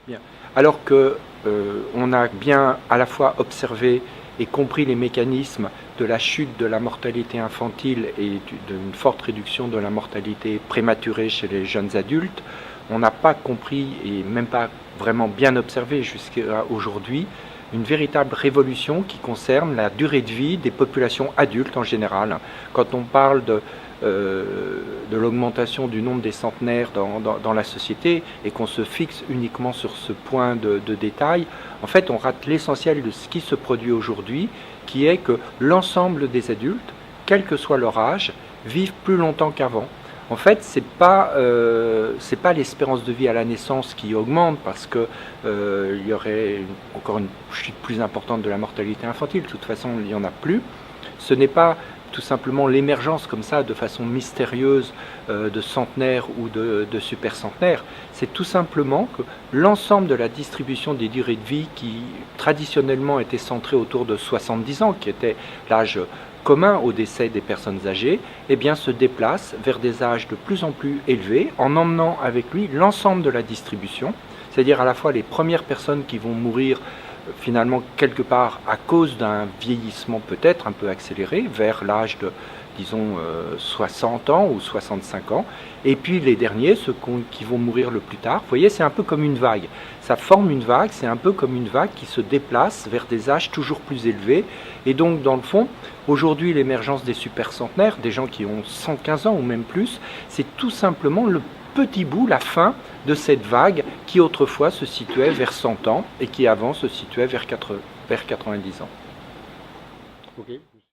Bien. Alors que on a bien à la fois observé et compris les mécanismes de la chute de la mortalité infantile et d'une forte réduction de la mortalité prématurée chez les jeunes adultes, on n'a pas compris et même pas vraiment bien observé jusqu'à aujourd'hui une véritable révolution qui concerne la durée de vie des populations adultes en général. Quand on parle de l'augmentation du nombre des centenaires dans la société et qu'on se fixe uniquement sur ce point de détail, en fait on rate l'essentiel de ce qui se produit aujourd'hui, qui est que l'ensemble des adultes, quel que soit leur âge, vivent plus longtemps qu'avant. En fait, c'est pas l'espérance de vie à la naissance qui augmente parce que il y aurait encore une chute plus importante de la mortalité infantile. De toute façon, il n'y en a plus. Ce n'est pas tout simplement l'émergence comme ça de façon mystérieuse de centenaires ou de super centenaires. C'est tout simplement que l'ensemble de la distribution des durées de vie qui traditionnellement était centrée autour de 70 ans, qui était l'âge commun au décès des personnes âgées, eh bien, se déplace vers des âges de plus en plus élevés en emmenant avec lui l'ensemble de la distribution, c'est-à-dire à la fois les premières personnes qui vont mourir finalement quelque part à cause d'un vieillissement peut-être un peu accéléré vers l'âge de, disons, 60 ans ou 65 ans, et puis les derniers, ceux qui vont mourir le plus tard. Vous voyez, c'est un peu comme une vague. Ça forme une vague, c'est un peu comme une vague qui se déplace vers des âges toujours plus élevés. Et donc, dans le fond, aujourd'hui, l'émergence des super centenaires, des gens qui ont 115 ans ou même plus, c'est tout simplement le petit bout, la fin de cette vague qui autrefois se situait vers 100 ans et qui avant se situait vers 90 ans. Ok.